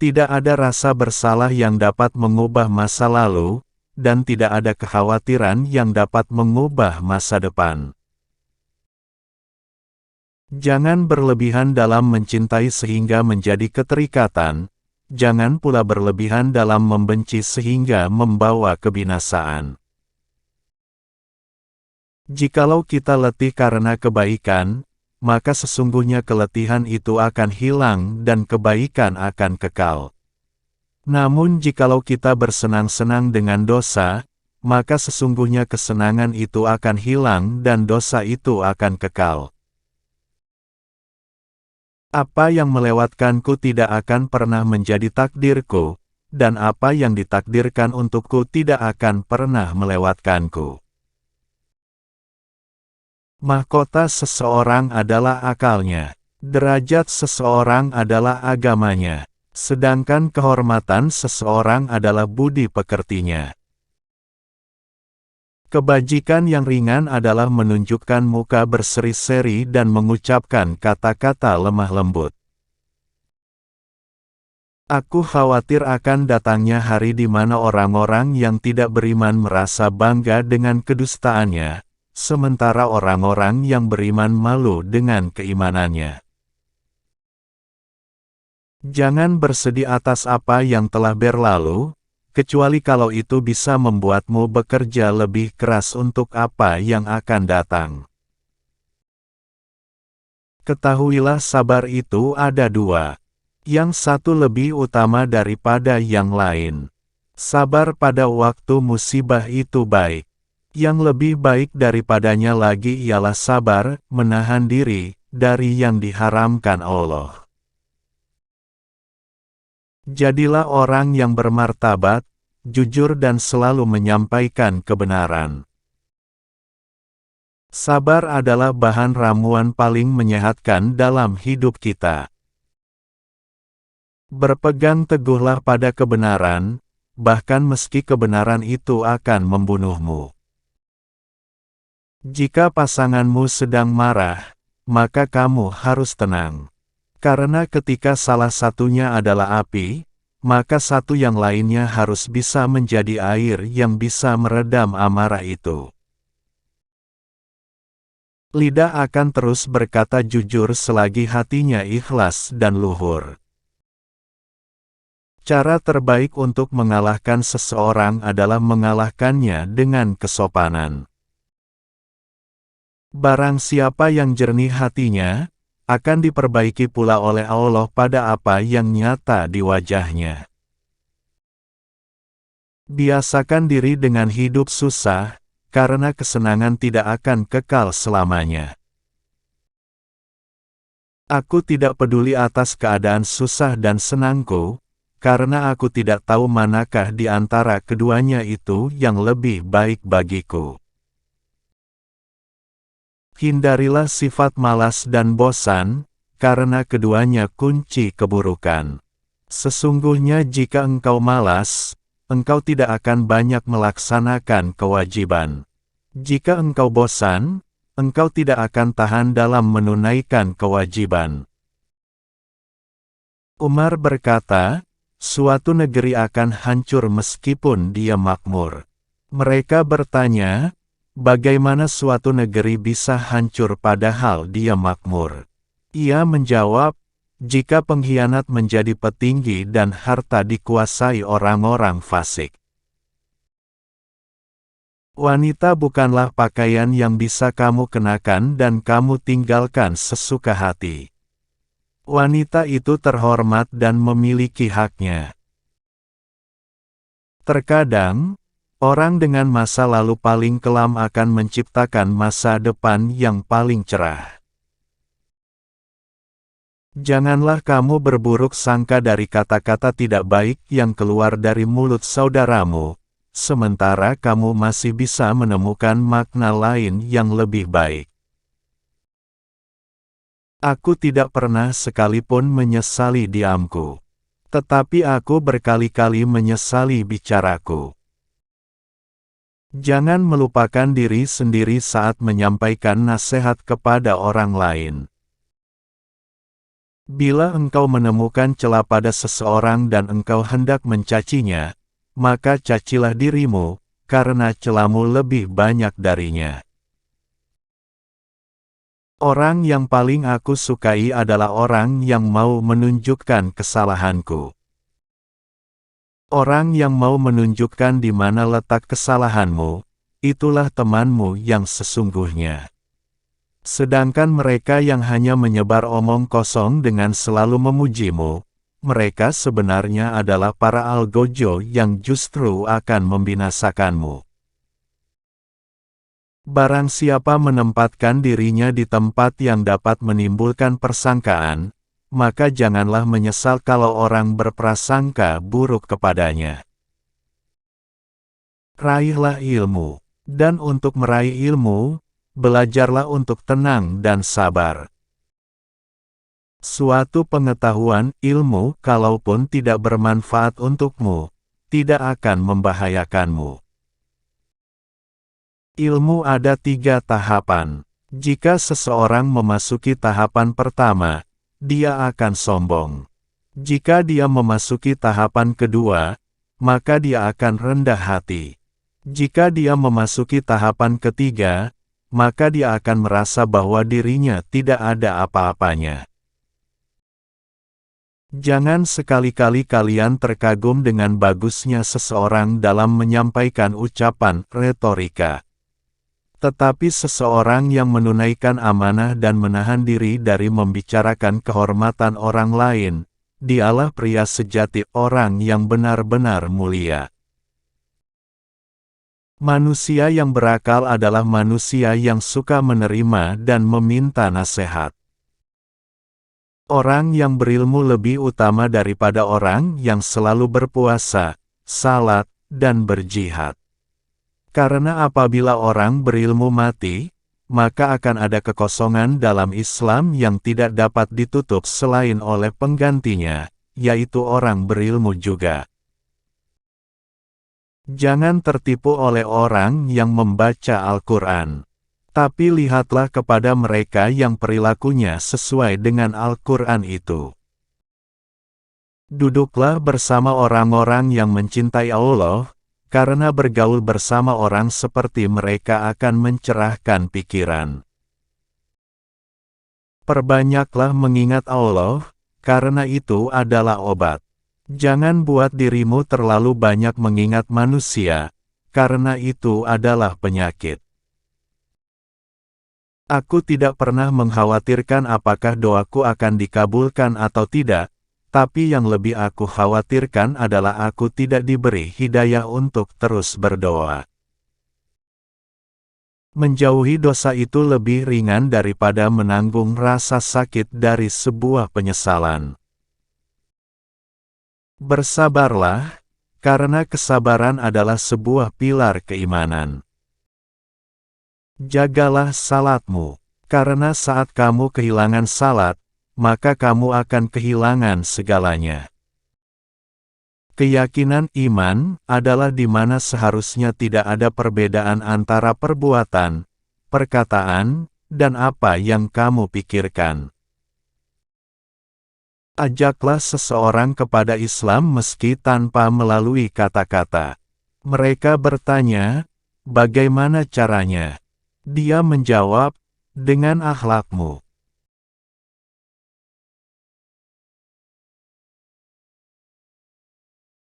Tidak ada rasa bersalah yang dapat mengubah masa lalu, dan tidak ada kekhawatiran yang dapat mengubah masa depan. Jangan berlebihan dalam mencintai sehingga menjadi keterikatan, jangan pula berlebihan dalam membenci sehingga membawa kebinasaan. Jikalau kita letih karena kebaikan, maka sesungguhnya keletihan itu akan hilang dan kebaikan akan kekal. Namun jikalau kita bersenang-senang dengan dosa, maka sesungguhnya kesenangan itu akan hilang dan dosa itu akan kekal. Apa yang melewatkanku tidak akan pernah menjadi takdirku, dan apa yang ditakdirkan untukku tidak akan pernah melewatkanku. Mahkota seseorang adalah akalnya, derajat seseorang adalah agamanya, sedangkan kehormatan seseorang adalah budi pekertinya. Kebajikan yang ringan adalah menunjukkan muka berseri-seri dan mengucapkan kata-kata lemah lembut. Aku khawatir akan datangnya hari di mana orang-orang yang tidak beriman merasa bangga dengan kedustaannya, sementara orang-orang yang beriman malu dengan keimanannya. Jangan bersedih atas apa yang telah berlalu, kecuali kalau itu bisa membuatmu bekerja lebih keras untuk apa yang akan datang. Ketahuilah sabar itu ada dua. Yang satu lebih utama daripada yang lain. Sabar pada waktu musibah itu baik. Yang lebih baik daripadanya lagi ialah sabar, menahan diri, dari yang diharamkan Allah. Jadilah orang yang bermartabat, jujur dan selalu menyampaikan kebenaran. Sabar adalah bahan ramuan paling menyehatkan dalam hidup kita. Berpegang teguhlah pada kebenaran, bahkan meski kebenaran itu akan membunuhmu. Jika pasanganmu sedang marah, maka kamu harus tenang. Karena ketika salah satunya adalah api, maka satu yang lainnya harus bisa menjadi air yang bisa meredam amarah itu. Lidah akan terus berkata jujur selagi hatinya ikhlas dan luhur. Cara terbaik untuk mengalahkan seseorang adalah mengalahkannya dengan kesopanan. Barang siapa yang jernih hatinya, akan diperbaiki pula oleh Allah pada apa yang nyata di wajahnya. Biasakan diri dengan hidup susah, karena kesenangan tidak akan kekal selamanya. Aku tidak peduli atas keadaan susah dan senangku, karena aku tidak tahu manakah di antara keduanya itu yang lebih baik bagiku. Hindarilah sifat malas dan bosan, karena keduanya kunci keburukan. Sesungguhnya jika engkau malas, engkau tidak akan banyak melaksanakan kewajiban. Jika engkau bosan, engkau tidak akan tahan dalam menunaikan kewajiban. Umar berkata, suatu negeri akan hancur meskipun dia makmur. Mereka bertanya, bagaimana suatu negeri bisa hancur padahal dia makmur? Ia menjawab, jika pengkhianat menjadi petinggi dan harta dikuasai orang-orang fasik. Wanita bukanlah pakaian yang bisa kamu kenakan dan kamu tinggalkan sesuka hati. Wanita itu terhormat dan memiliki haknya. Terkadang, orang dengan masa lalu paling kelam akan menciptakan masa depan yang paling cerah. Janganlah kamu berburuk sangka dari kata-kata tidak baik yang keluar dari mulut saudaramu, sementara kamu masih bisa menemukan makna lain yang lebih baik. Aku tidak pernah sekalipun menyesali diamku, tetapi aku berkali-kali menyesali bicaraku. Jangan melupakan diri sendiri saat menyampaikan nasihat kepada orang lain. Bila engkau menemukan celah pada seseorang dan engkau hendak mencacinya, maka cacilah dirimu, karena celahmu lebih banyak darinya. Orang yang paling aku sukai adalah orang yang mau menunjukkan kesalahanku. Orang yang mau menunjukkan di mana letak kesalahanmu, itulah temanmu yang sesungguhnya. Sedangkan mereka yang hanya menyebar omong kosong dengan selalu memujimu, mereka sebenarnya adalah para algojo yang justru akan membinasakanmu. Barang siapa menempatkan dirinya di tempat yang dapat menimbulkan persangkaan, maka janganlah menyesal kalau orang berprasangka buruk kepadanya. Raihlah ilmu, dan untuk meraih ilmu, belajarlah untuk tenang dan sabar. Suatu pengetahuan, ilmu, kalaupun tidak bermanfaat untukmu, tidak akan membahayakanmu. Ilmu ada 3 tahapan. Jika seseorang memasuki tahapan pertama, dia akan sombong. Jika dia memasuki tahapan kedua, maka dia akan rendah hati. Jika dia memasuki tahapan ketiga, maka dia akan merasa bahwa dirinya tidak ada apa-apanya. Jangan sekali-kali kalian terkagum dengan bagusnya seseorang dalam menyampaikan ucapan retorika. Tetapi seseorang yang menunaikan amanah dan menahan diri dari membicarakan kehormatan orang lain, dialah pria sejati, orang yang benar-benar mulia. Manusia yang berakal adalah manusia yang suka menerima dan meminta nasihat. Orang yang berilmu lebih utama daripada orang yang selalu berpuasa, salat, dan berjihad. Karena apabila orang berilmu mati, maka akan ada kekosongan dalam Islam yang tidak dapat ditutup selain oleh penggantinya, yaitu orang berilmu juga. Jangan tertipu oleh orang yang membaca Al-Quran. Tapi lihatlah kepada mereka yang perilakunya sesuai dengan Al-Quran itu. Duduklah bersama orang-orang yang mencintai Allah, karena bergaul bersama orang seperti mereka akan mencerahkan pikiran. Perbanyaklah mengingat Allah, karena itu adalah obat. Jangan buat dirimu terlalu banyak mengingat manusia, karena itu adalah penyakit. Aku tidak pernah mengkhawatirkan apakah doaku akan dikabulkan atau tidak, tapi yang lebih aku khawatirkan adalah aku tidak diberi hidayah untuk terus berdoa. Menjauhi dosa itu lebih ringan daripada menanggung rasa sakit dari sebuah penyesalan. Bersabarlah, karena kesabaran adalah sebuah pilar keimanan. Jagalah salatmu, karena saat kamu kehilangan salat, maka kamu akan kehilangan segalanya. Keyakinan iman adalah di mana seharusnya tidak ada perbedaan antara perbuatan, perkataan, dan apa yang kamu pikirkan. Ajaklah seseorang kepada Islam meski tanpa melalui kata-kata. Mereka bertanya, bagaimana caranya? Dia menjawab, dengan akhlakmu.